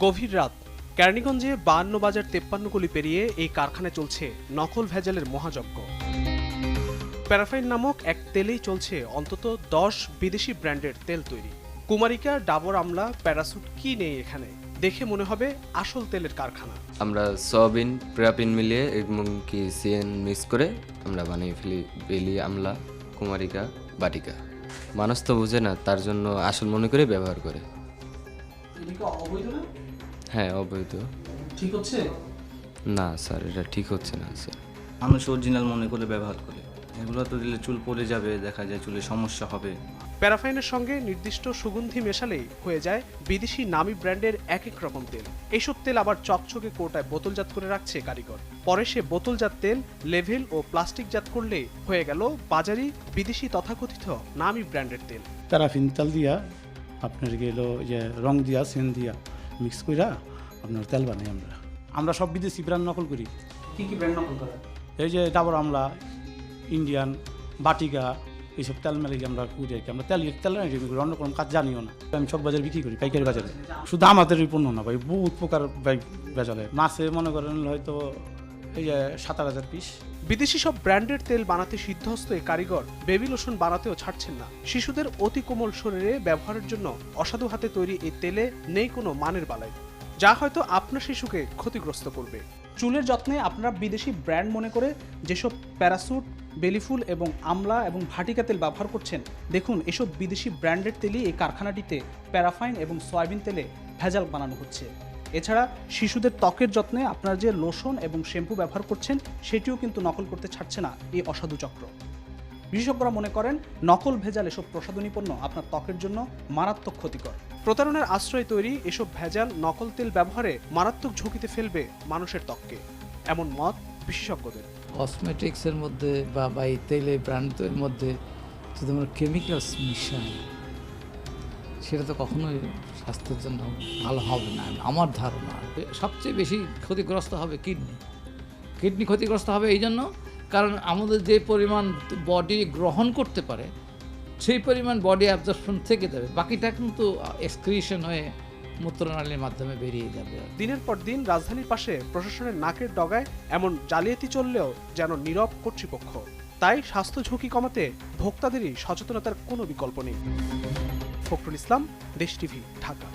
গভীর রাত কেরানীগঞ্জে 52 বাজার 53 গলি পেরিয়ে এই কারখানায় চলছে নকল ভেজালের মহাযজ্ঞ। প্যারাফাইন নামক এক তেলেই চলছে অন্তত 10 বিদেশি ব্র্যান্ডের তেল তৈরি। কুমারিকা, ডাবর আমলা, প্যারাসুট কি নেই এখানে, দেখে মনে হবে আসল তেলের কারখানা। আমরা সয়াবিন প্রাপিন মিলিয়ে এবং কি সিএন মিক্স করে আমরা বানিয়ে ফেলি বেলি আমলা, কুমারিকা, বাটিকা। মানুষ তো বুঝে না, তার জন্য আসল মনে করে ব্যবহার করে। হ্যাঁ, অবৈধ। ঠিক হচ্ছে না স্যার, এটা ঠিক হচ্ছে না স্যার। মানুষ অরিজিনাল মনে করে ব্যবহার করে। এগুলো তো দিলে চুল পড়ে যাবে, দেখা যায় চুলে সমস্যা হবে। প্যারাফাইনের সঙ্গে নির্দিষ্ট সুগন্ধি মেশালেই হয়ে যায় বিদেশি নামী ব্র্যান্ডের এক এক রকম তেল। এইসব তেল আবার চকচকে কৌটায় বোতলজাত করে রাখছে কারিগর। পরে সে বোতলজাত তেল লেভেল ও প্লাস্টিকজাত করলে হয়ে গেল বাজারি বিদেশি তথাকথিত নামী ব্র্যান্ডের তেল। প্যারাফিন তেল দিয়া আপনার গেল যে রং দিয়া সেন দিয়া মিক্স কইরা আপনার তেল বানাই আমরা সব বিদেশি ব্র্যান্ড নকল করি। কি কি ব্র্যান্ড নকল করে? এই যে ডাবর আমলা, ইন্ডিয়ান, বাটিকা, এইসব তেল মেলে আমরা করি আর কি। আমরা তেল অন্য কোনো কাজ জানিও না। আমি সব বাজারে বিক্রি করি, পাইকারি বাজারে। শুধু আমাদের পণ্য না ভাই, বহুত প্রকার বেচালে। মাসে মনে করেন হয়তো এই যে 7000 পিস। বিদেশি সব ব্র্যান্ডের তেল বানাতে সিদ্ধহস্ত এই কারিগর বেবি লোশন বানাতেও ছাড়ছেন না। শিশুদের অতি কোমল শরীরে ব্যবহারের জন্য অসাধু হাতে তৈরি এই তেলে নেই কোনো মানের বালাই, যা হয়তো আপনার শিশুকে ক্ষতিগ্রস্ত করবে। চুলের যত্নে আপনারা বিদেশি ব্র্যান্ড মনে করে যেসব প্যারাসুট, বেলিফুল এবং আমলা এবং ভাটিকা তেল ব্যবহার করছেন, দেখুন এসব বিদেশি ব্র্যান্ডের তেলই এই কারখানাটিতে প্যারাফাইন এবং সয়াবিন তেলে ভেজাল বানানো হচ্ছে। এছাড়া শিশুদের ত্বকের যত্নে আপনারা যে লোশন এবং শ্যাম্পু ব্যবহার করছেন, সেটিও কিন্তু নকল করতে ছাড়ছে না এই অসাধু চক্র। বিশেষজ্ঞরা মনে করেন নকল ভেজাল এসব প্রসাধনী পণ্য আপনার ত্বকের জন্য মারাত্মক ক্ষতিকর। প্রতারণার আশ্রয় তৈরি এসব ভেজাল নকল তেল ব্যবহারে মারাত্মক ঝুঁকিতে ফেলবে মানুষের ত্বককে, এমন মত বিশেষজ্ঞদের। কসমেটিক্সের মধ্যে বা এই তেলে ব্র্যান্ডের মধ্যে যদি আমরা কেমিক্যালস মিশাই, সেটা তো কখনোই স্বাস্থ্যের জন্য ভালো হবে না আমার ধারণা। সবচেয়ে বেশি ক্ষতিগ্রস্ত হবে কিডনি ক্ষতিগ্রস্ত হবে এই জন্য, কারণ আমাদের যে পরিমাণ বডি গ্রহণ করতে পারে সেই পরিমাণ বডি অ্যাবজর্পশন থেকে যাবে, বাকিটা কিন্তু এক্সক্রিশন হয়ে মূত্রনালীর মাধ্যমে বেরিয়ে যাবে। দিনের পর দিন রাজধানীর পাশে প্রশাসনের নাকের ডগায় এমন জালিয়াতি চললেও যেন নীরব কর্তৃপক্ষ। তাই স্বাস্থ্য ঝুঁকি কমাতে ভোক্তাদেরই সচেতনতার কোনো বিকল্প নেই। ফখরুল ইসলাম, দেশ টিভি, ঢাকা।